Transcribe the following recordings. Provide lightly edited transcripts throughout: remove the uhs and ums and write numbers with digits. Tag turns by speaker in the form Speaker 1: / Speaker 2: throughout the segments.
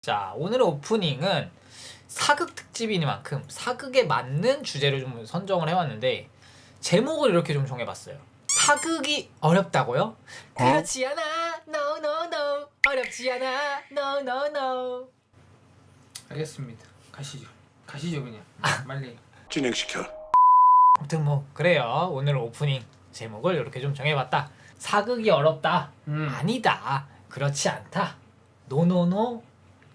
Speaker 1: 자, 오늘의 오프닝은 사극 특집이니만큼 사극에 맞는 주제를 좀 선정을 해왔는데 제목을 이렇게 좀 정해봤어요. 사극이 어렵다고요? 그렇지 않아, no no no. 어렵지 않아, no no no.
Speaker 2: 알겠습니다. 가시죠 그냥. 빨리.
Speaker 3: 진행시켜.
Speaker 1: 아무튼 뭐 그래요. 오늘 오프닝 제목을 이렇게 좀 정해봤다. 사극이 어렵다. 아니다. 그렇지 않다. 노노노.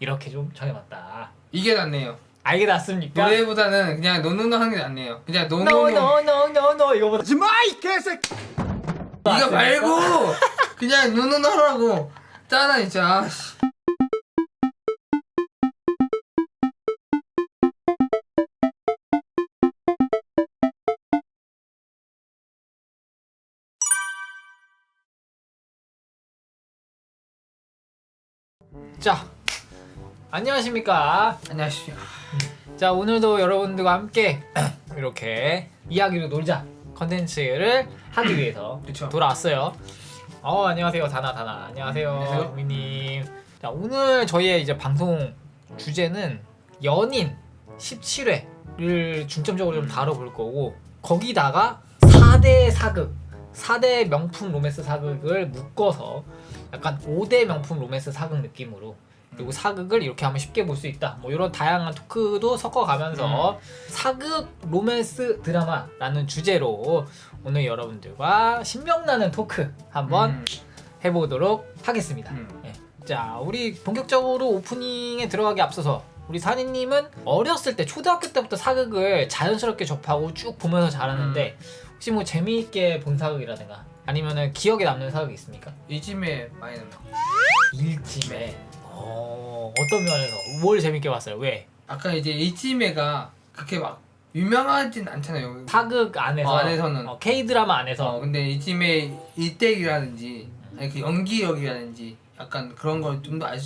Speaker 1: 이렇게 좀 정해봤다.
Speaker 2: 이게 낫네요.
Speaker 1: 알게 났습니까?
Speaker 2: 노래보다는 그냥 노노노 하는 게 낫네요. 그냥 노노노.
Speaker 1: 노노노노노 이거보다
Speaker 3: 하지마 이 개새끼.
Speaker 2: 이거 말고 그냥 노노노 하라고. 짜나 진짜. 아씨.
Speaker 1: 자, 안녕하십니까.
Speaker 2: 안녕하십시오.
Speaker 1: 자, 오늘도 여러분들과 함께 이렇게 이야기로 놀자 컨텐츠를 하기 위해서
Speaker 2: 그쵸.
Speaker 1: 돌아왔어요. 안녕하세요. 다나. 안녕하세요.
Speaker 2: 안녕하세요.
Speaker 1: 우미님. 자, 오늘 저희의 이제 방송 주제는 연인 17회를 중점적으로 좀 다뤄볼 거고, 거기다가 4대 사극, 4대 명품 로맨스 사극을 묶어서 약간 5대 명품 로맨스 사극 느낌으로, 그리고 사극을 이렇게 하면 쉽게 볼 수 있다, 뭐 이런 다양한 토크도 섞어가면서 사극 로맨스 드라마라는 주제로 오늘 여러분들과 신명나는 토크 한번 해보도록 하겠습니다. 예. 자, 우리 본격적으로 오프닝에 들어가기 앞서서 우리 사니님은 어렸을 때 초등학교 때부터 사극을 자연스럽게 접하고 쭉 보면서 자랐는데 혹시 뭐 재미있게 본 사극이라든가 아니면은 기억에 남는 사극이 있습니까?
Speaker 2: 이쯤에 많이 나요.
Speaker 1: 일찜에 어떤 면에서 뭘 재밌게 봤어요? 왜?
Speaker 2: 아까 이제 이쯤에가 그렇게 막 유명하진 않잖아요.
Speaker 1: 사극 안에서
Speaker 2: 안에서는.
Speaker 1: K-드라마 안에서
Speaker 2: 근데 이쯤에 일대기라든지 아니 그 연기력이라든지 약간 그런 걸 좀 더 알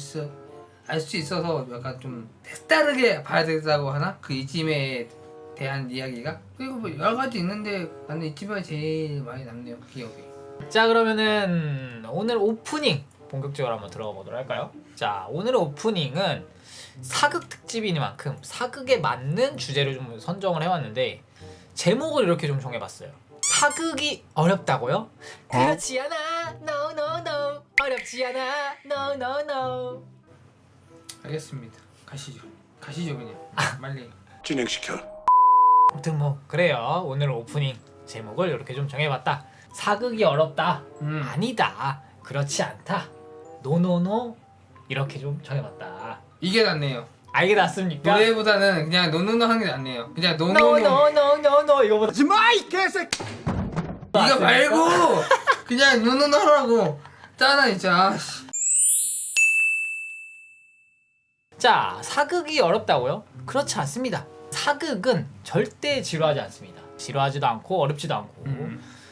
Speaker 2: 수 있어서 약간 좀 색다르게 봐야 된다고 하나? 그 이쯤에 대한 이야기가? 그리고 뭐 여러 가지 있는데 나는 이쯤에 제일 많이 남네요, 기억에.
Speaker 1: 자, 그러면은 오늘 오프닝 본격적으로 한번 들어가 보도록 할까요? 자, 오늘의 오프닝은 사극 특집이니만큼 사극에 맞는 주제를 좀 선정을 해왔는데 제목을 이렇게 좀 정해봤어요. 사극이 어렵다고요? 그렇지 않아, no no no. 어렵지 않아, no no no.
Speaker 2: 알겠습니다. 가시죠 그냥. 빨리.
Speaker 3: 진행시켜.
Speaker 1: 아무튼 뭐 그래요. 오늘 오프닝 제목을 이렇게 좀 정해봤다. 사극이 어렵다. 아니다. 그렇지 않다. 노노노. 이렇게 좀 정해봤다.
Speaker 2: 이게 낫네요.
Speaker 1: 알게 났습니까?
Speaker 2: 노래보다는 그냥 노노노 하는 게 낫네요. 그냥 노노노.
Speaker 1: 노노노노노 이거보다
Speaker 3: 하지마 이 개새끼.
Speaker 2: 이거 말고 그냥 노노노 하라고. 짜나 진짜. 아씨.
Speaker 1: 자, 사극이 어렵다고요? 그렇지 않습니다. 사극은 절대 지루하지 않습니다. 지루하지도 않고 어렵지도 않고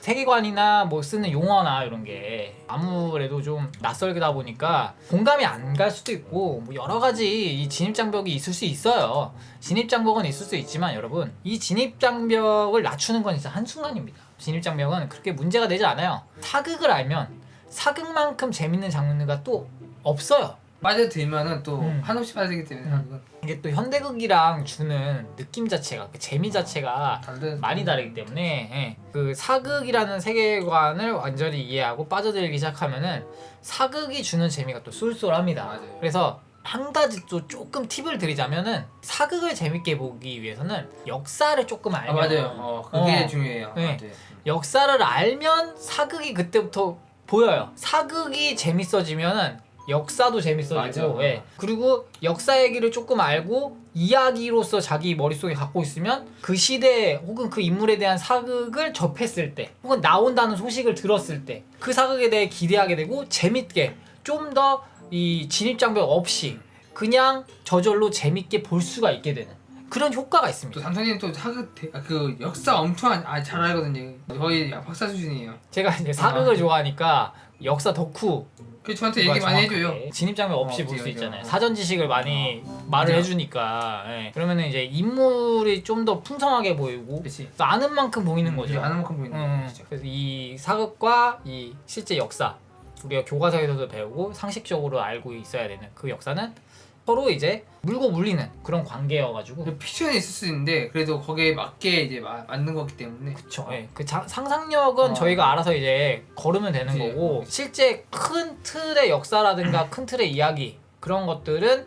Speaker 1: 세계관이나 뭐 쓰는 용어나 이런 게 아무래도 좀 낯설다 보니까 공감이 안 갈 수도 있고 뭐 여러 가지 이 진입장벽이 있을 수 있어요. 진입장벽은 있을 수 있지만 여러분, 이 진입장벽을 낮추는 건 진짜 한순간입니다. 진입장벽은 그렇게 문제가 되지 않아요. 사극을 알면 사극만큼 재밌는 장르가 또 없어요.
Speaker 2: 빠져들면은 또 한없이 빠지기 때문에 한국은
Speaker 1: 이게 또 현대극이랑 주는 느낌 자체가, 그 재미 자체가 많이 다르기 때문에 그 사극이라는 세계관을 완전히 이해하고 빠져들기 시작하면은 사극이 주는 재미가 또 쏠쏠합니다.
Speaker 2: 맞아요.
Speaker 1: 그래서 한 가지 또 조금 팁을 드리자면은 사극을 재밌게 보기 위해서는 역사를 조금 알면
Speaker 2: 맞아요. 그게 중요해요.
Speaker 1: 네.
Speaker 2: 맞아요.
Speaker 1: 역사를 알면 사극이 그때부터 보여요. 사극이 재밌어지면은 역사도 재밌어지고,
Speaker 2: 맞아.
Speaker 1: 예. 그리고 역사 얘기를 조금 알고 이야기로서 자기 머릿속에 갖고 있으면 그 시대 혹은 그 인물에 대한 사극을 접했을 때 혹은 나온다는 소식을 들었을 때 그 사극에 대해 기대하게 되고 재밌게 좀 더 이 진입장벽 없이 그냥 저절로 재밌게 볼 수가 있게 되는 그런 효과가
Speaker 2: 또
Speaker 1: 있습니다.
Speaker 2: 삼성님 또 그 역사 엄청 잘 알거든요. 거의 박사 수준이에요.
Speaker 1: 제가 이제 사극을 좋아하니까 역사 덕후
Speaker 2: 그 저한테 얘기 많이 해줘요.
Speaker 1: 진입장벽 없이 볼 수
Speaker 2: 그죠.
Speaker 1: 있잖아요. 사전 지식을 많이 말을
Speaker 2: 맞아.
Speaker 1: 해주니까. 예. 그러면은 이제 인물이 좀 더 풍성하게 보이고
Speaker 2: 그치.
Speaker 1: 또 아는 만큼 보이는 거죠.
Speaker 2: 아는 만큼 보이는 거죠. 진짜.
Speaker 1: 그래서 이 사극과 이 실제 역사, 우리가 교과서에서도 배우고 상식적으로 알고 있어야 되는 그 역사는 서로 이제 물고 물리는 그런 관계여가지고.
Speaker 2: 픽션이 있을 수 있는데 그래도 거기에 맞게 이제 맞는 거기 때문에.
Speaker 1: 그쵸. 예. 그 상상력은 저희가 알아서 이제 걸으면 되는
Speaker 2: 그치.
Speaker 1: 거고, 실제 큰 틀의 역사라든가 큰 틀의 이야기 그런 것들은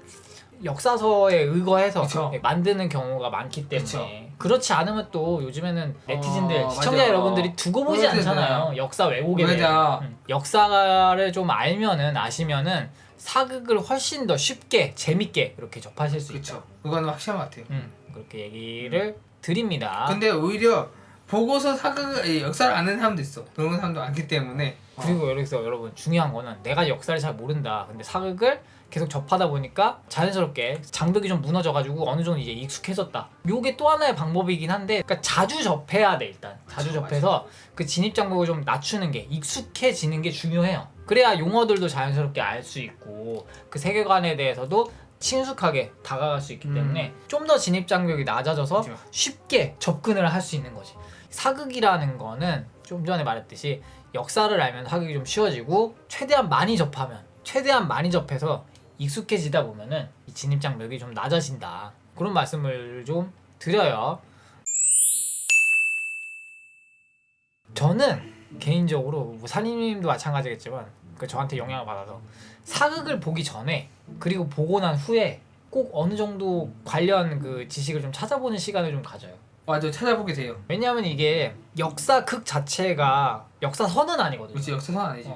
Speaker 1: 역사서에 의거해서
Speaker 2: 그쵸.
Speaker 1: 예, 만드는 경우가 많기 때문에.
Speaker 2: 그쵸.
Speaker 1: 그렇지 않으면 또 요즘에는 네티즌들 시청자
Speaker 2: 맞아.
Speaker 1: 여러분들이 두고 보지
Speaker 2: 모르겠잖아요.
Speaker 1: 않잖아요. 역사 왜곡에 대해.
Speaker 2: 맞아.
Speaker 1: 역사를 좀 알면은 아시면은 사극을 훨씬 더 쉽게 재밌게 이렇게 접하실 수 있죠.
Speaker 2: 그렇죠. 그거는 확실한 것 같아요.
Speaker 1: 그렇게 얘기를 드립니다.
Speaker 2: 근데 오히려 보고서 사극을 역사를 아는 사람도 있어. 그런 사람도 많기 때문에.
Speaker 1: 그리고 여기서 여러분 중요한 거는 내가 역사를 잘 모른다. 근데 사극을 계속 접하다 보니까 자연스럽게 장벽이 좀 무너져가지고 어느 정도 이제 익숙해졌다. 요게 또 하나의 방법이긴 한데, 그러니까 자주 접해야 돼 일단. 자주
Speaker 2: 그쵸,
Speaker 1: 접해서 그 진입 장벽을 좀 낮추는 게, 익숙해지는 게 중요해요. 그래야 용어들도 자연스럽게 알 수 있고 그 세계관에 대해서도 친숙하게 다가갈 수 있기 때문에 좀 더 진입 장벽이 낮아져서
Speaker 2: 그쵸.
Speaker 1: 쉽게 접근을 할 수 있는 거지. 사극이라는 거는 좀 전에 말했듯이 역사를 알면 사극이 좀 쉬워지고 최대한 많이 접하면, 최대한 많이 접해서 익숙해지다 보면은 이 진입 장벽이 좀 낮아진다. 그런 말씀을 좀 드려요. 저는 개인적으로 뭐 사장님도 마찬가지겠지만 그 저한테 영향을 받아서 사극을 보기 전에 그리고 보고 난 후에 꼭 어느 정도 관련 그 지식을 좀 찾아보는 시간을 좀 가져요.
Speaker 2: 맞아, 찾아보게 돼요.
Speaker 1: 왜냐하면 이게 역사극 자체가 역사서는 아니거든요.
Speaker 2: 그렇지, 역사선 아니지.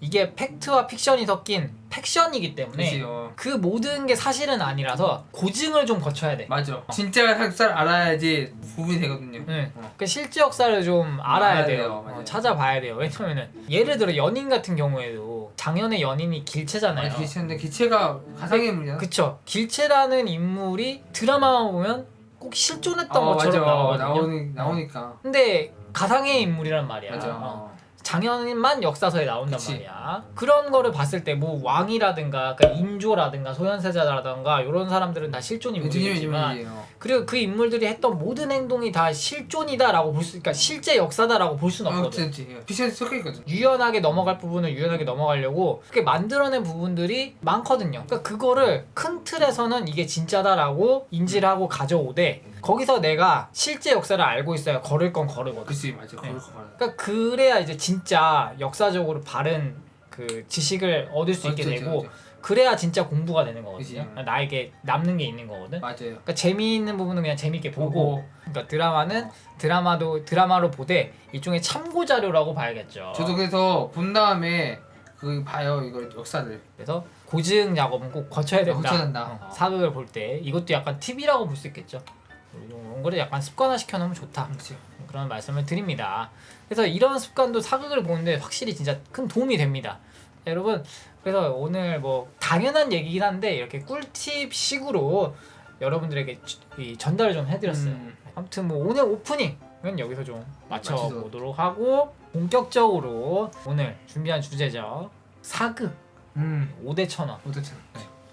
Speaker 1: 이게 팩트와 픽션이 섞인 팩션이기 때문에
Speaker 2: 그치,
Speaker 1: 그 모든 게 사실은 아니라서 고증을 좀 거쳐야 돼.
Speaker 2: 맞아. 진짜 역사를 알아야지 구분이 되거든요.
Speaker 1: 네. 그 실제 역사를 좀 알아야
Speaker 2: 알아야
Speaker 1: 돼요.
Speaker 2: 돼요. 맞아요.
Speaker 1: 찾아봐야 돼요. 왜냐면은 예를 들어 연인 같은 경우에도 장현의 연인이 길채잖아요.
Speaker 2: 기체인데 기체가 가상의 인물이야.
Speaker 1: 그쵸. 길채라는 인물이 드라마만 보면 꼭 실존했던 것처럼
Speaker 2: 맞아.
Speaker 1: 나오거든요.
Speaker 2: 나오니까.
Speaker 1: 근데 가상의 인물이란 말이야.
Speaker 2: 맞아.
Speaker 1: 장현만 역사서에 나온단
Speaker 2: 그치.
Speaker 1: 말이야. 그런 거를 봤을 때 뭐 왕이라든가 그러니까 인조라든가 소현세자라든가 이런 사람들은 다 실존 인물이지만,
Speaker 2: 인물이에요.
Speaker 1: 그리고 그 인물들이 했던 모든 행동이 다 실존이다라고 볼 수, 그러니까 실제 역사다라고 볼 수는 없거든.
Speaker 2: 그렇지. 픽션이 섞여 있거든.
Speaker 1: 유연하게 넘어갈 부분은 유연하게 넘어가려고 그렇게 만들어낸 부분들이 많거든요. 그러니까 그거를 큰 틀에서는 이게 진짜다라고 인지를 하고 가져오되, 거기서 내가 실제 역사를 알고 있어야 걸을 건 걸으거든.
Speaker 2: 그렇지, 맞아.
Speaker 1: 네.
Speaker 2: 그럴 거 말이야.
Speaker 1: 그러니까 그래야 이제 진짜 역사적으로 바른 그 지식을 얻을 수 있게 되고, 그래야 진짜 공부가 되는 거거든요.
Speaker 2: 그치.
Speaker 1: 나에게 남는 게 있는 거거든.
Speaker 2: 맞아요.
Speaker 1: 그러니까 재미있는 부분은 그냥 재밌게 보고, 그러니까 드라마는 드라마로 보되 일종의 참고 자료라고 봐야겠죠.
Speaker 2: 저도 그래서 본 다음에 그 봐요, 이걸 역사를.
Speaker 1: 그래서 고증 작업은 꼭 거쳐야 된다.
Speaker 2: 거쳐야 된다.
Speaker 1: 사극을 볼 때 이것도 약간 팁이라고 볼 수 있겠죠. 이런 거를 약간 습관화 시켜놓으면 좋다.
Speaker 2: 그렇지.
Speaker 1: 그런 말씀을 드립니다. 그래서 이런 습관도 사극을 보는데 확실히 진짜 큰 도움이 됩니다. 여러분, 그래서 오늘 뭐 당연한 얘기긴 한데 이렇게 꿀팁 식으로 여러분들에게 전달을 좀 해드렸어요. 아무튼 뭐 오늘 오프닝은 여기서 좀 마쳐보도록 하고, 본격적으로 오늘 준비한 주제죠. 사극 5대 1000원.
Speaker 2: 어떻죠?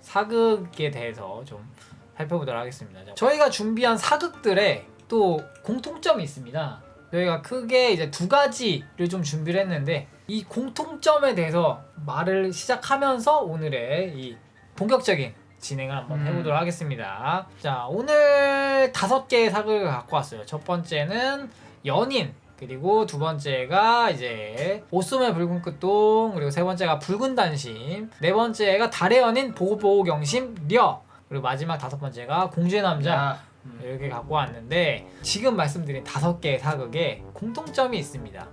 Speaker 1: 사극에 대해서 좀 살펴보도록 하겠습니다. 저희가 준비한 사극들의 또 공통점이 있습니다. 저희가 크게 이제 두 가지를 좀 준비를 했는데, 이 공통점에 대해서 말을 시작하면서 오늘의 이 본격적인 진행을 한번 해보도록 하겠습니다. 자, 오늘 5개의 사극을 갖고 왔어요. 첫 번째는 연인, 그리고 두 번째가 이제 옷소매 붉은 끝동, 그리고 세 번째가 붉은 단심, 네 번째가 달의 연인 보고보고경심 려, 그리고 마지막 5번째가 공주의 남자. 이렇게 갖고 왔는데, 지금 말씀드린 5개의 사극에 공통점이 있습니다.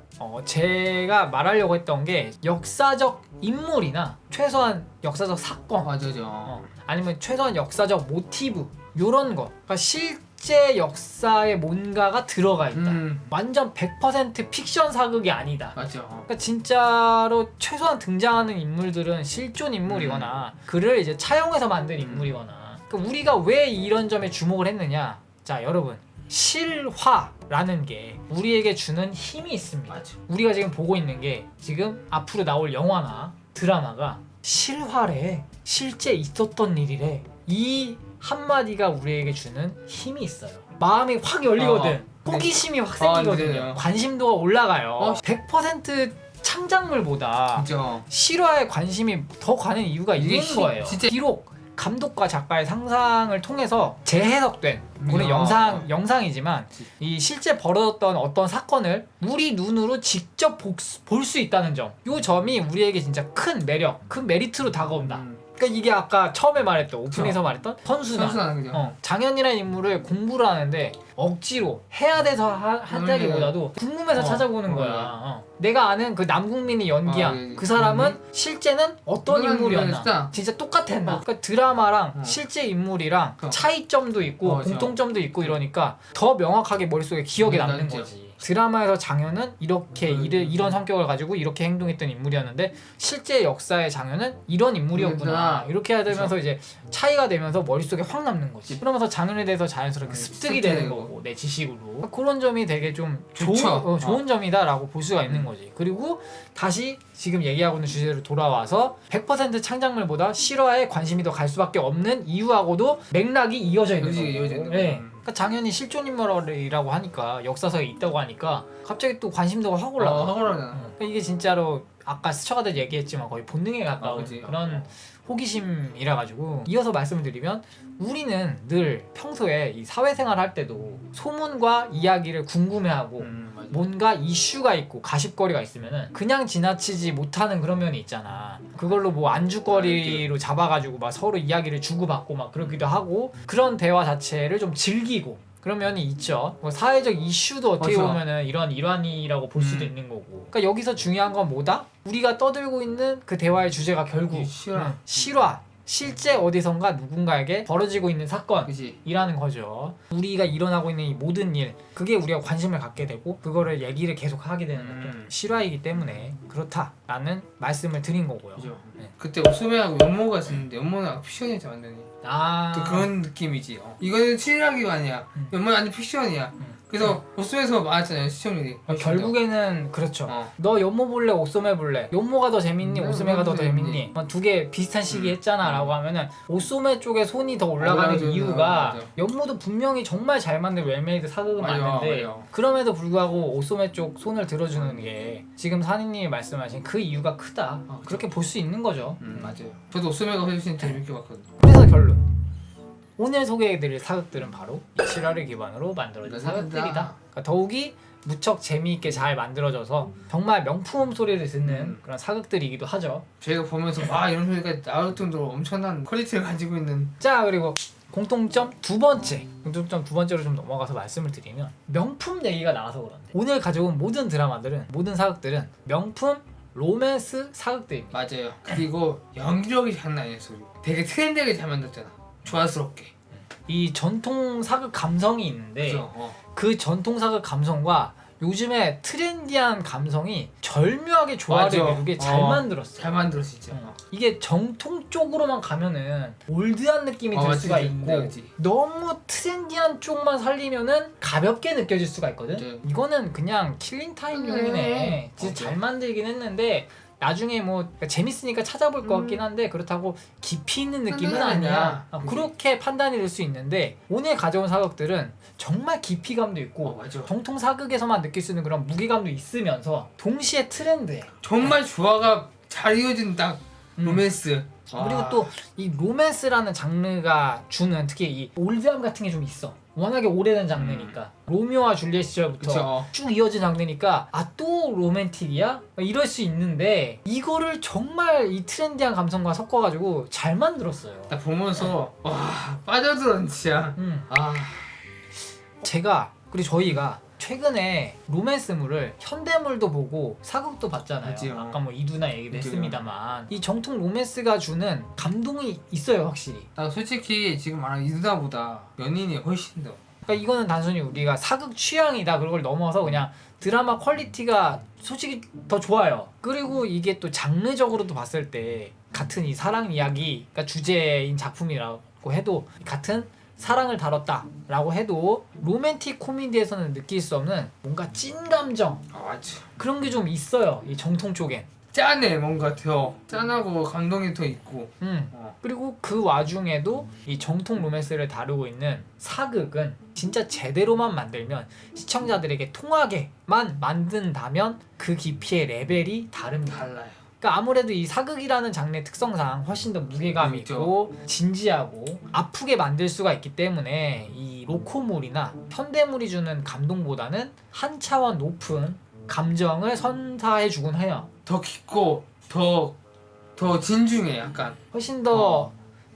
Speaker 1: 제가 말하려고 했던 게 역사적 인물이나 최소한 역사적 사건,
Speaker 2: 맞아요.
Speaker 1: 아니면 최소한 역사적 모티브, 요런 거. 그러니까 실제 역사에 뭔가가 들어가 있다. 완전 100% 픽션 사극이 아니다.
Speaker 2: 맞죠.
Speaker 1: 그러니까 진짜로 최소한 등장하는 인물들은 실존 인물이거나 그를 이제 차용해서 만든 인물이거나. 그러니까 우리가 왜 이런 점에 주목을 했느냐? 자, 여러분, 실화라는 게 우리에게 주는 힘이 있습니다.
Speaker 2: 맞아.
Speaker 1: 우리가 지금 보고 있는 게 지금 앞으로 나올 영화나 드라마가 실화래, 실제 있었던 일이래, 이 한마디가 우리에게 주는 힘이 있어요. 마음이 확 열리거든. 호기심이 확 생기거든요.
Speaker 2: 네.
Speaker 1: 관심도가 올라가요. 100% 창작물보다
Speaker 2: 진짜.
Speaker 1: 실화에 관심이 더 가는 이유가
Speaker 2: 이게
Speaker 1: 있는 거예요.
Speaker 2: 진짜.
Speaker 1: 비록 감독과 작가의 상상을 통해서 재해석된 물론 영상이지만 이 실제 벌어졌던 어떤 사건을 우리 눈으로 직접 볼 수 있다는 점, 이 점이 우리에게 진짜 큰 매력, 큰 메리트로 다가온다. 그러니까 이게 아까 처음에 말했던 오픈에서 말했던 선순환.
Speaker 2: 그죠.
Speaker 1: 장현이라는 인물을 공부를 하는데 억지로 해야 돼서 한다기보다도 궁금해서 찾아보는 거야. 내가 아는 그 남궁민이 연기한 그 사람은 실제는 어떤 인물이었나 진짜 똑같았나. 그러니까 드라마랑 실제 인물이랑 차이점도 있고 공통점도 있고 이러니까 더 명확하게 머릿속에 기억에 남는 거지. 드라마에서 장현은 이렇게 이런 성격을 가지고 이렇게 행동했던 인물이었는데 실제 역사의 장현은 이런 인물이었구나. 이렇게 해야 되면서 이제 차이가 되면서 머릿속에 확 남는 거지. 그러면서 장현에 대해서 자연스럽게 습득이 되는 거고 내 지식으로. 그런 점이 되게 좀 좋은 점이다라고 볼 수가 있는 거지. 그리고 다시 지금 얘기하고 있는 주제로 돌아와서 100% 창작물보다 실화에 관심이 더 갈 수밖에 없는 이유하고도 맥락이 이어져 있는 거고. 네. 그러니까 장현이 실존 인물이라고 하니까 역사서에 있다고 하니까 갑자기 또 관심도가 확 올라가. 그러니까 이게 진짜로 아까 스쳐가듯 얘기했지만 거의 본능에 가까운 그런 호기심이라 가지고 이어서 말씀을 드리면 우리는 늘 평소에 이 사회생활 할 때도 소문과 이야기를 궁금해하고 뭔가 이슈가 있고 가십거리가 있으면은 그냥 지나치지 못하는 그런 면이 있잖아. 그걸로 뭐 안주거리로 잡아가지고 막 서로 이야기를 주고받고 막 그러기도 하고 그런 대화 자체를 좀 즐기고 그런 면이 있죠. 뭐 사회적 이슈도 어떻게 보면은 이런 일환이라고 볼 수도 있는 거고. 그러니까 여기서 중요한 건 뭐다? 우리가 떠들고 있는 그 대화의 주제가 결국 실화. 실제 어디선가 누군가에게 벌어지고 있는 사건이라는 거죠. 우리가 일어나고 있는 이 모든 일, 그게 우리가 관심을 갖게 되고 그거를 얘기를 계속 하게 되는 것도 실화이기 때문에 그렇다라는 말씀을 드린 거고요. 네.
Speaker 2: 그때 오소매하고 연모가 있었는데 연모는 픽션이지 완전히. 또 그런 느낌이지. 이거는 실화기가 아니야. 연모는 완전 픽션이야. 그래서 오소매에서 많았잖아요 시청률이.
Speaker 1: 결국에는 그렇죠. 너 연모 볼래 오소매 볼래? 연모가 더 재밌니 오소매가 더 재밌니? 두 개 비슷한 시기 했잖아 라고 하면은 오소매 쪽에 손이 더 올라가는 이유가 연모도 분명히 정말 잘 만든 웰메이드 사극은 맞는데 그럼에도 불구하고 오소매 쪽 손을 들어주는 게 지금 산이님이 말씀하신 그 이유가 크다. 그렇게 볼 수 있는 거죠.
Speaker 2: 맞아요. 저도 오소매가 훨씬 재밌게 봤거든요.
Speaker 1: 그래서 결론. 오늘 소개해드릴 사극들은 바로 실화를 기반으로 만들어진 사극들이다. 그러니까 더욱이 무척 재미있게 잘 만들어져서 정말 명품 소리를 듣는 그런 사극들이기도 하죠.
Speaker 2: 저희가 보면서 이런 소리가 나올 정도로 엄청난 퀄리티를 가지고 있는.
Speaker 1: 자, 그리고 공통점 두 번째로 좀 넘어가서 말씀을 드리면 명품 얘기가 나와서 그런데 오늘 가져온 모든 드라마들은 모든 사극들은 명품 로맨스 사극들입니다.
Speaker 2: 맞아요. 그리고 연기력이 장난 아니었어. 되게 트렌디하게 잘 만들었잖아. 조화스럽게.
Speaker 1: 이 전통 사극 감성이 있는데 그 전통 사극 감성과 요즘에 트렌디한 감성이 절묘하게 조화를 이루게 잘 만들었어.
Speaker 2: 잘 만들었어 진짜.
Speaker 1: 이게 정통 쪽으로만 가면은 올드한 느낌이 들 수가 있고 너무 트렌디한 쪽만 살리면은 가볍게 느껴질 수가 있거든. 이거는 그냥 킬링 타임용이네. 진짜 잘 만들긴 했는데 나중에 뭐 재밌으니까 찾아볼 것 같긴 한데 그렇다고 깊이 있는 느낌은 아니야. 그렇게 판단이 될 수 있는데 오늘 가져온 사극들은 정말 깊이감도 있고 정통 사극에서만 느낄 수 있는 그런 무게감도 있으면서 동시에 트렌드해.
Speaker 2: 정말 조화가 잘 이어진 딱 로맨스.
Speaker 1: 그리고 또 이 로맨스라는 장르가 주는 특히 이 올드함 같은 게 좀 있어. 워낙에 오래된 장르니까 로미오와 줄리엣 시절부터 쭉 이어진 장르니까 또 로맨틱이야? 이럴 수 있는데 이거를 정말 이 트렌디한 감성과 섞어가지고 잘 만들었어요.
Speaker 2: 나 보면서 빠져들었 진짜.
Speaker 1: 제가 그리고 저희가 최근에 로맨스물을 현대물도 보고 사극도 봤잖아요. 아까 뭐 이두나 얘기도 했습니다만 이 정통 로맨스가 주는 감동이 있어요 확실히.
Speaker 2: 나 솔직히 지금 말하는 이두나보다 연인이 훨씬 더.
Speaker 1: 그러니까 이거는 단순히 우리가 사극 취향이다 그걸 넘어서 그냥 드라마 퀄리티가 솔직히 더 좋아요. 그리고 이게 또 장르적으로도 봤을 때 같은 이 사랑 이야기가 주제인 작품이라고 해도 같은 사랑을 다뤘다라고 해도 로맨틱 코미디에서는 느낄 수 없는 뭔가 찐 감정 그런 게 좀 있어요. 이 정통 쪽엔
Speaker 2: 짠해 뭔가 더 짠하고 감동이 더 있고.
Speaker 1: 그리고 그 와중에도 이 정통 로맨스를 다루고 있는 사극은 진짜 제대로만 만들면 시청자들에게 통하게만 만든다면 그 깊이의 레벨이 다릅니다.
Speaker 2: 달라요.
Speaker 1: 그러니까 아무래도 이 사극이라는 장르의 특성상 훨씬 더 무게감 있고 진지하고 아프게 만들 수가 있기 때문에 이 로코물이나 현대물이 주는 감동보다는 한 차원 높은 감정을 선사해주곤 해요.
Speaker 2: 더 깊고 더 진중해 약간.
Speaker 1: 훨씬 더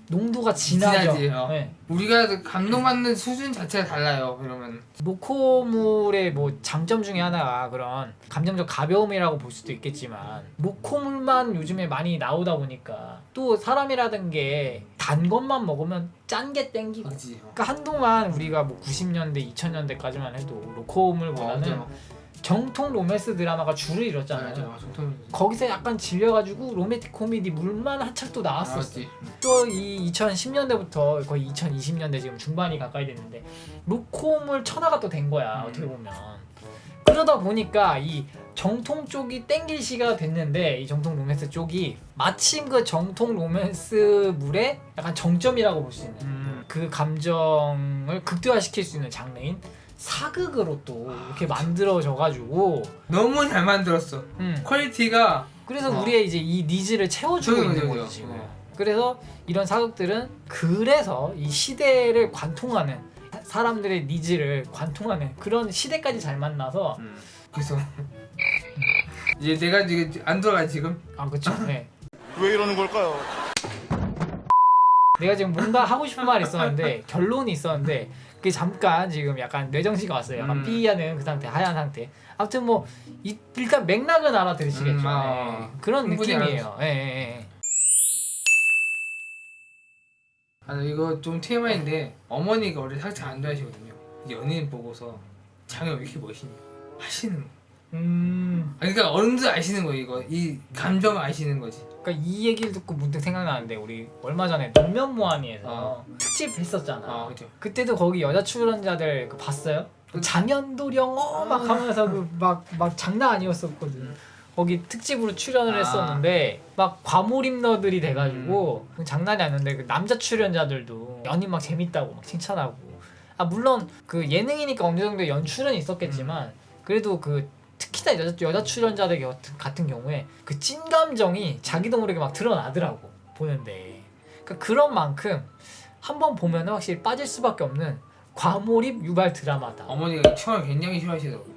Speaker 1: 농도가 진하죠.
Speaker 2: 진하지,
Speaker 1: 네.
Speaker 2: 우리가 감동받는 수준 자체가 달라요. 그러면
Speaker 1: 로코물의 뭐 장점 중에 하나가 그런 감정적 가벼움이라고 볼 수도 있겠지만 로코물만 요즘에 많이 나오다 보니까 또 사람이라든 게 단 것만 먹으면 짠 게 땡기고
Speaker 2: 그렇지.
Speaker 1: 그러니까 한동안 우리가 뭐 90년대 2000년대까지만 해도 로코물보다는 정통 로맨스 드라마가 줄을 이뤘잖아요. 거기서 약간 질려가지고 로맨틱 코미디 물만 한참 또 나왔었어. 또 이 2010년대부터 거의 2020년대 지금 중반이 가까이 됐는데 로코물 천하가 또 된 거야. 어떻게 보면. 그러다 보니까 이 정통 쪽이 땡길 시가 됐는데 이 정통 로맨스 쪽이 마침 그 정통 로맨스물의 약간 정점이라고 볼 수 있는 그 감정을 극대화시킬 수 있는 장르인 사극으로 또 이렇게 만들어져가지고
Speaker 2: 너무 잘 만들었어. 퀄리티가.
Speaker 1: 그래서 우리의 이제 이 니즈를 채워주고 있는
Speaker 2: 그죠.
Speaker 1: 거지 지금. 그래서 이런 사극들은 그래서 이 시대를 관통하는 사람들의 니즈를 관통하는 그런 시대까지 잘 만나서
Speaker 2: 그래서 이제 내가 지금 안 돌아가 지금.
Speaker 1: 아 그쵸. 네.
Speaker 3: 왜 이러는 걸까요?
Speaker 1: 내가 지금 뭔가 하고 싶은 말이 있었는데 결론이 있었는데 그게 잠깐 지금 약간 뇌정지가 왔어요. 약간 삐하는 그 상태, 하얀 상태. 아무튼 뭐 일단 맥락은 알아들으시겠죠. 네. 그런
Speaker 2: 충분히
Speaker 1: 느낌이에요. 예, 예, 예.
Speaker 2: 아 이거 좀 TMI인데 어머니가 원래 사극 안 좋아하시거든요. 연예인 보고서 장현 왜 이렇게 멋있냐 하시는 거. 그러니까 어른들 아시는 거 이거 이 감정을 아시는 거지.
Speaker 1: 그러니까 이 얘기를 듣고 문득 생각나는데 우리 얼마 전에 노면무한이에서 특집 했었잖아.
Speaker 2: 그죠.
Speaker 1: 그때도 거기 여자 출연자들 그 봤어요? 장현도령 막 하면서 그 막 장난 아니었었거든. 거기 특집으로 출연을 했었는데 막 과몰입너들이 돼가지고 장난이 아닌데 그 남자 출연자들도 연인 막 재밌다고 막 칭찬하고 아 물론 그 예능이니까 어느 정도 연출은 있었겠지만 그래도 그 특히나 여자 출연자들 같은 경우에 그 찐 감정이 자기도 모르게 막 드러나더라고 보는데 그러니까 그런 만큼 한번 보면은 확실히 빠질 수밖에 없는 과몰입 유발 드라마다.
Speaker 2: 어머니가 춤을 굉장히 싫어하시더라고.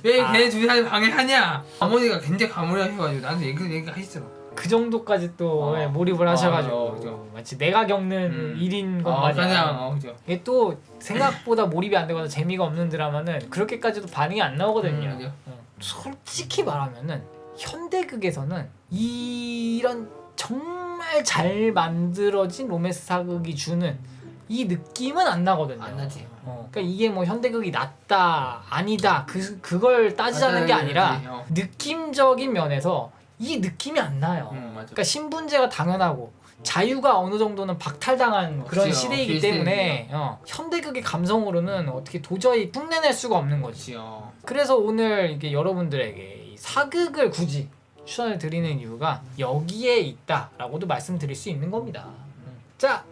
Speaker 2: 왜 걔네 둘이 사이 방해하냐? 어머니가 굉장히 가물하셔가지고 나한테 얘기 하시더라고.
Speaker 1: 그 정도까지 또 몰입을 하셔가지고 마치 내가 겪는 일인 것 마냥.
Speaker 2: 그죠.
Speaker 1: 이게 또 생각보다 몰입이 안 되거나 재미가 없는 드라마는 그렇게까지도 반응이 안 나오거든요. 솔직히 말하면은 현대극에서는 이런 정말 잘 만들어진 로맨스 사극이 주는 이 느낌은 안 나거든요.
Speaker 2: 안 나지.
Speaker 1: 그러니까 이게 뭐 현대극이 낫다 아니다 그걸 따지자는 게 아니라 느낌적인 면에서 이 느낌이 안 나요. 그러니까 신분제가 당연하고 자유가 어느 정도는 박탈당한 그런 시대이기 때문에 현대극의 감성으로는 어떻게 도저히 흉내낼 수가 없는 거지. 그래서 오늘 이게 여러분들에게 이 사극을 굳이 추천을 드리는 이유가 여기에 있다라고도 말씀드릴 수 있는 겁니다. 자,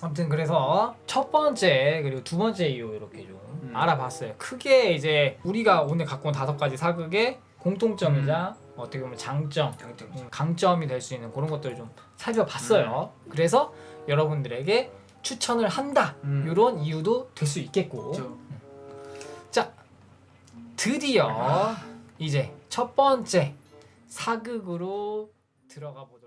Speaker 1: 아무튼 그래서 첫 번째 그리고 두 번째 이유 이렇게 좀 알아봤어요. 크게 이제 우리가 오늘 갖고 온 5가지 사극의 공통점이자 어떻게 보면 장점, 강점이 될 수 있는 그런 것들을 좀 살펴봤어요. 그래서 여러분들에게 추천을 한다 이런 이유도 될 수 있겠고. 자, 드디어 이제 첫 번째 사극으로 들어가 보도록